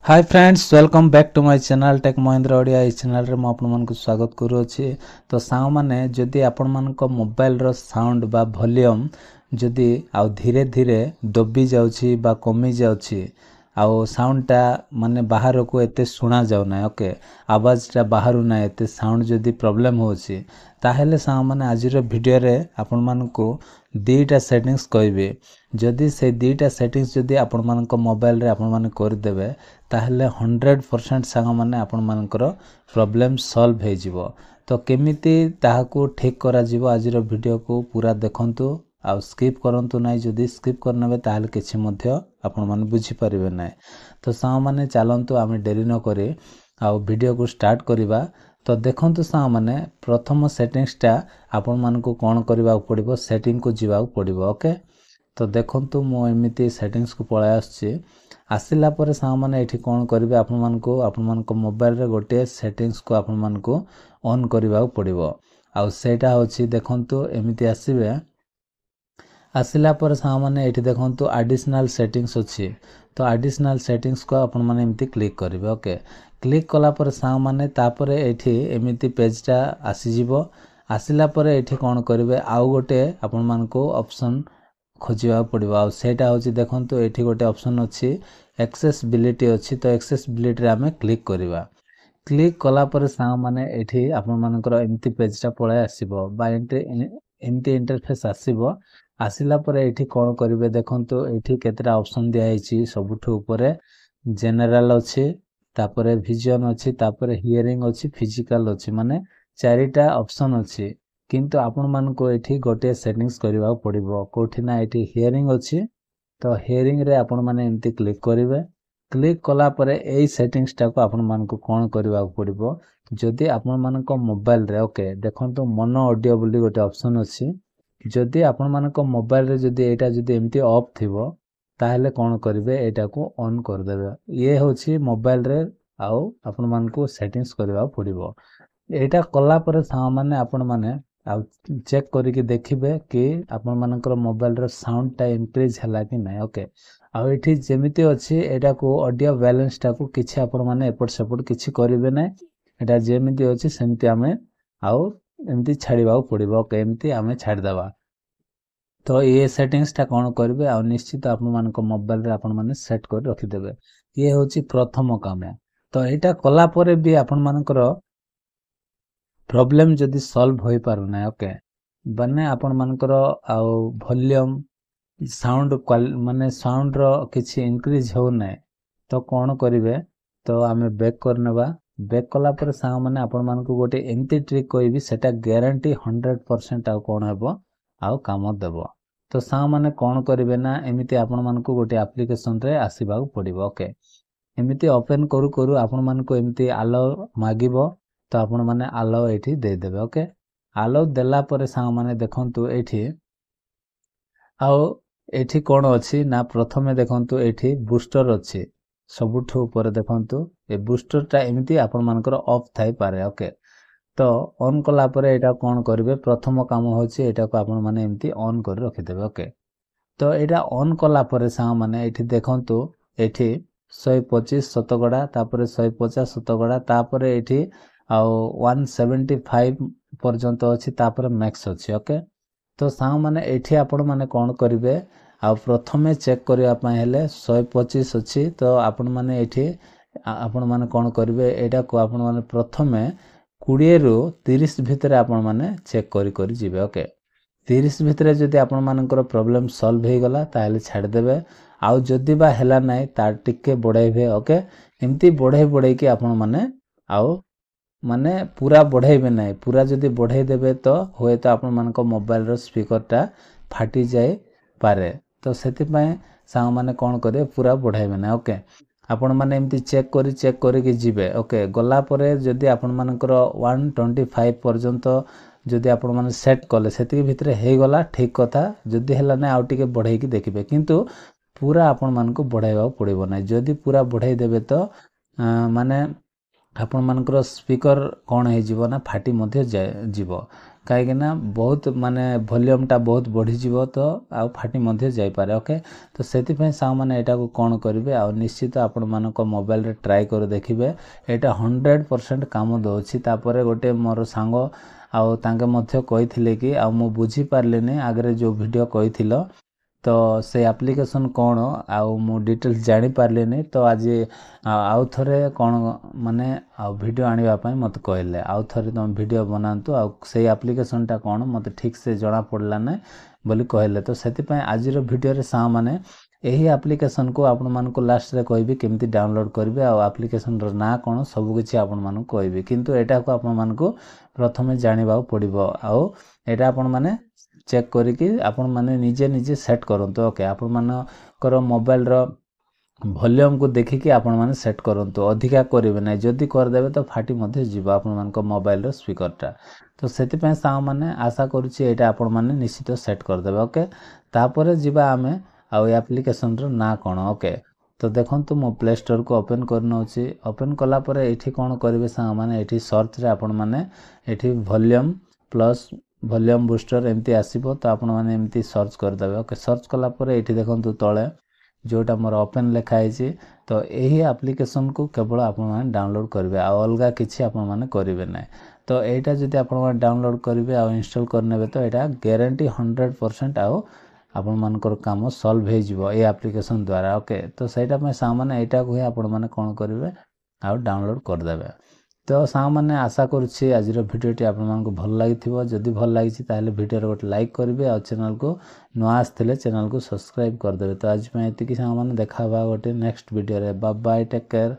Hi friends welcome back to my channel tech Mahindra Odia. इस channel रे मु आपन मानकु स्वागत करूछि। तो साउ माने जदि आपन मानको मोबाइल रो साउंड बा वॉल्यूम जदि आउ धीरे धीरे दबी जाउछि बा कमी जाउछि आउ साउंडटा माने बाहर को एते सुना जाउ ना ओके आवाजटा बाहरु ना एते साउंड जदि प्रॉब्लम होछि ताहेले साउ माने आजिर वीडियो रे आपन मानको दीटा सेटिंग्स कहबे। जदि से दीटा सेटिंग्स जदि आपन मानको मोबाइल रे आपन माने कर देबे ताहेले 100% सांग माने आपन मानकर प्रॉब्लम सॉल्व हे जिवो। तो केमिति ताहाकू ठीक करा जिवो आजिर वीडियो को पूरा देखंतु आ स्किप करंतु नै। जदि स्किप करनेबे ताहेले किछि मध्य आपन माने बुझी परिबे नै। तो सांग माने चालंतु आमे देरी न करे आ वीडियो को स्टार्ट करिबा। तो देखंतु सांग माने प्रथम सेटिंग्स टा आपन मानको कोन करबा पड़िबो सेटिंग को जिबा पड़िबो ओके। तो देखंतु मो एमिति सेटिंग्स को पळा आछी आसिला पर सांग माने एठी कोन करबे आपन मानको मोबाइल रे गोटे सेटिंग्स को आपन मानको ऑन करबा पड़िबो। आ सेटा होची देखंतु एमिति आसीबे आसिला पर सांग माने एठी देखंतु एडिशनल सेटिंग्स अछि। तो एडिशनल सेटिंग्स को आपन माने एमिति क्लिक करबे ओके। क्लिक कला पर सांग माने तापरे एठी एमिति पेजटा आसी जिवो। आसिला पर एठी कोन करबे आउ गोटे आपन मानको ऑप्शन खोजिबा पड़िबो। आ सेटा होची देखंतु एठी गोटे ऑप्शन अछि एक्सेसिबिलिटी अछि। तो एक्सेसिबिलिटी रे हमें क्लिक करबा। क्लिक कला पर सांग माने एठी आपन मानकर एमिति पेजटा पळे आसीबो बा एमिति इंटरफेस आसीबो। आसिला पर एठी कोन करबे देखंतु एठी केतरा ऑप्शन दिया हिची सबुठु ऊपरे जनरल अछि तापरे विजन अछि तापरे हियरिंग अछि फिजिकल अछि माने चारिटा ऑप्शन अछि। किंतु आपन मानको एठी गोटे सेटिंग्स करबा पड़िबो कोठी ना एठी हियरिंग अछि। तो हियरिंग रे आपन माने एमिति क्लिक करिवे। क्लिक कला परे एई सेटिंग्स टा को आपन मानको कोन करबा पड़िबो जदि आपन मानको मोबाइल रे ओके देखंतु मोनो ऑडियो बोली गोटे ऑप्शन अछि। जदि आपन मानको मोबाइल रे जदि एटा जदि एमिति ऑफ थिबो ताहेले कोन करिवे एटा को ऑन कर देबे। ये होछि मोबाइल रे आउ आपन मानको सेटिंग्स करबा पड़िबो। एटा कला परे सा माने आपन माने आ चेक करी कि देखिबे कि आपन मानकर मोबाइल रो साउंड टा इंक्रीज हला कि नै ओके। आ एठी जेमिति अछि एटा को ऑडियो बैलेंस टा को किछि आपन माने एपट सेपट किछि करिवे नै। एटा जेमिति अछि सेमिति आमे आउ एमिति छाडिबा पड़िबो ओके एमिति आमे छाड देबा। तो ये सेटिंग्स टा कोन करबे आ निश्चित आपन मानको मोबाइल रे आपन माने सेट कर रखि देबे। ये होछि प्रथम काम। तो एटा कला परे भी आपन मानकर प्रॉब्लम जदि सॉल्व होई पारु नै ओके बने आपन मानकर आ वॉल्यूम साउंड माने साउंड रो किछि इंक्रीज हो नै। तो कोन करिवे तो आमे बैक करनेबा। बैक कला पर सांग माने आपन मानको गोटे एमिति ट्रिक कहबी सेटा गारंटी 100% आ कोन हेबो आ काम देबो। तो सांग माने कोन करिवे ना एमिति आपन मानको गोटे एप्लीकेशन रे आसीबा पड़िबो ओके। एमिति ओपन करू करू आपन मानको एमिति आलो मागिबो। तो आपन माने आलो एठी दे देबे ओके। आलो देला परे सांग माने देखंतु एठी आउ एठी कोन अछि ना प्रथमे देखंतु एठी बूस्टर अछि सबुठु ऊपर देखंतु ए बूस्टर टा एमिति आपन मानकर ऑफ थाई पारे ओके। तो ऑन कला परे एटा कोन करबे प्रथम काम होछि एटा को आपन माने एमिति ऑन कर रखि देबे ओके। तो एटा ऑन कला परे सांग माने एठी देखंतु एठी 125 शतकड़ा तापरे 150 शतकड़ा तापरे एठी आ 175 पर्यंत अछि तापरे मैक्स अछि ओके। तो सांग माने एठी आपन माने कोन करिवे आ प्रथमे चेक करिया पय हेले 125 अछि। तो आपन माने एठी आपन माने कोन करिवे एटा को आपन माने प्रथमे 20 रु 30 भितरे आपन माने चेक करी जिवे ओके। 30 भितरे जदि आपन मानकर प्रॉब्लम सॉल्व हे गला ताहेले छाड देबे। आउ जदि बा हेला नै ता टिके बढ़ाइबे ओके। एम्ति बढ़ाई कि आपन माने आउ माने पूरा बढ़ाइबे नै। पूरा जदि बढ़ाई देबे तो होय तो आपन मानको मोबाइल रो स्पीकर टा फाटी जाय पारे। तो सेति पय सांग माने कोन करे पूरा बढ़ाइबे नै ओके। आपन माने एम्ति चेक करी कि जिवे ओके। गला परे जदि आपन मानकर 125 पर्यंत जदि आपन माने सेट कले सेति भितरे हे गला ठीक कथा। जदि हेला नै आउ टिके बढ़ाई कि देखिबे किंतु पूरा आपन मानको बढ़ाइबा पड़िबो नै। जदि पूरा बढ़ाई देबे तो माने आपन मानकर स्पीकर कोन हे जिवो ना फाटी मध्ये जिवो। କାହିଁକିନା ବହୁତ ମାନେ ଭଲ୍ୟୁମ୍ଟା ବହୁତ ବଢ଼ିଯିବ ତ ଆଉ ଫାଟି ମଧ୍ୟ ଯାଇପାରେ। ଓକେ, ତ ସେଥିପାଇଁ ସାଙ୍ଗମାନେ ଏଇଟାକୁ କ'ଣ କରିବେ, ଆଉ ନିଶ୍ଚିତ ଆପଣମାନଙ୍କ ମୋବାଇଲରେ ଟ୍ରାଏ କରି ଦେଖିବେ। ଏଇଟା 100% କାମ ଦେଉଛି। ତାପରେ ଗୋଟେ ମୋର ସାଙ୍ଗ ଆଉ ତାଙ୍କେ ମଧ୍ୟ କହିଥିଲେ କି ଆଉ ମୁଁ ବୁଝିପାରିଲିନି ଆଗରେ ଯେଉଁ ଭିଡ଼ିଓ କହିଥିଲ ତ ସେ ଆପ୍ଲିକେସନ୍ କ'ଣ ଆଉ ମୁଁ ଡିଟେଲ୍ସ ଜାଣିପାରିଲିନି। ତ ଆଜି ଆଉ ଥରେ କ'ଣ ମାନେ ଆଉ ଭିଡ଼ିଓ ଆଣିବା ପାଇଁ ମୋତେ କହିଲେ ଆଉ ଥରେ ତୁମେ ଭିଡ଼ିଓ ବନାନ୍ତୁ ଆଉ ସେଇ ଆପ୍ଲିକେସନ୍ଟା କ'ଣ ମୋତେ ଠିକ୍ ସେ ଜଣାପଡ଼ିଲା ନାହିଁ ବୋଲି କହିଲେ। ତ ସେଥିପାଇଁ ଆଜିର ଭିଡ଼ିଓରେ ସାଙ୍ଗମାନେ ଏହି ଆପ୍ଲିକେସନ୍କୁ ଆପଣମାନଙ୍କୁ ଲାଷ୍ଟରେ କହିବି କେମିତି ଡାଉନଲୋଡ଼୍ କରିବେ ଆଉ ଆପ୍ଲିକେସନ୍ର ନାଁ କ'ଣ ସବୁକିଛି ଆପଣମାନଙ୍କୁ କହିବି। କିନ୍ତୁ ଏଇଟାକୁ ଆପଣମାନଙ୍କୁ ପ୍ରଥମେ ଜାଣିବାକୁ ପଡ଼ିବ ଆଉ ଏଇଟା ଆପଣମାନେ ଚେକ୍ କରିକି ଆପଣମାନେ ନିଜେ ନିଜେ ସେଟ୍ କରନ୍ତୁ। ଓକେ, ଆପଣମାନଙ୍କର ମୋବାଇଲର ଭଲ୍ୟୁମ୍କୁ ଦେଖିକି ଆପଣମାନେ ସେଟ୍ କରନ୍ତୁ, ଅଧିକା କରିବେ ନାହିଁ। ଯଦି କରିଦେବେ ତ ଫାଟି ମଧ୍ୟ ଯିବ ଆପଣମାନଙ୍କ ମୋବାଇଲର ସ୍ପିକର୍ଟା। ତ ସେଥିପାଇଁ ସାଙ୍ଗମାନେ ଆଶା କରୁଛି ଏଇଟା ଆପଣମାନେ ନିଶ୍ଚିତ ସେଟ୍ କରିଦେବେ। ଓକେ, ତାପରେ ଯିବା ଆମେ ଆଉ ଏ ଆପ୍ଲିକେସନ୍ର ନାଁ କ'ଣ। ଓକେ, ତ ଦେଖନ୍ତୁ ମୁଁ ପ୍ଲେ ଷ୍ଟୋରକୁ ଓପେନ୍ କରିନେଉଛି। ଓପେନ୍ କଲା ପରେ ଏଇଠି କ'ଣ କରିବେ ସାଙ୍ଗମାନେ, ଏଇଠି ସର୍ଚ୍ଚରେ ଆପଣମାନେ ଏଇଠି ଭଲ୍ୟୁମ୍ ପ୍ଲସ୍ ଭଲ୍ୟୁମ୍ ବୁଷ୍ଟର ଏମିତି ଆସିବ। ତ ଆପଣମାନେ ଏମିତି ସର୍ଚ୍ଚ କରିଦେବେ। ଓକେ, ସର୍ଚ୍ଚ କଲା ପରେ ଏଇଠି ଦେଖନ୍ତୁ ତଳେ ଯେଉଁଟା ମୋର ଓପେନ୍ ଲେଖା ହେଇଛି, ତ ଏହି ଆପ୍ଲିକେସନ୍କୁ କେବଳ ଆପଣମାନେ ଡାଉନଲୋଡ଼୍ କରିବେ ଆଉ ଅଲଗା କିଛି ଆପଣମାନେ କରିବେ ନାହିଁ। ତ ଏଇଟା ଯଦି ଆପଣମାନେ ଡାଉନଲୋଡ଼୍ କରିବେ ଆଉ ଇନଷ୍ଟଲ୍ କରିନେବେ ତ ଏଇଟା ଗ୍ୟାରେଣ୍ଟି 100% ଆଉ ଆପଣମାନଙ୍କର କାମ ସଲ୍ଭ ହେଇଯିବ ଏ ଆପ୍ଲିକେସନ୍ ଦ୍ୱାରା। ଓକେ, ତ ସେଇଟା ପାଇଁ ସାଙ୍ଗମାନେ ଏଇଟାକୁ ହିଁ ଆପଣମାନେ କ'ଣ କରିବେ ଆଉ ଡାଉନଲୋଡ଼୍ କରିଦେବେ। ତ ସାଙ୍ଗମାନେ ଆଶା କରୁଛି ଆଜିର ଭିଡ଼ିଓଟି ଆପଣମାନଙ୍କୁ ଭଲ ଲାଗିଥିବ। ଯଦି ଭଲ ଲାଗିଛି ତାହେଲେ ଭିଡ଼ିଓରେ ଗୋଟେ ଲାଇକ୍ କରିବେ ଆଉ ଚ୍ୟାନେଲ୍କୁ ନୂଆ ଆସିଥିଲେ ଚ୍ୟାନେଲ୍କୁ ସବସ୍କ୍ରାଇବ୍ କରିଦେବେ। ତ ଆଜି ପାଇଁ ଏତିକି ସାଙ୍ଗମାନେ, ଦେଖା ହେବା ଗୋଟେ ନେକ୍ସଟ ଭିଡ଼ିଓରେ। Bye bye, take care.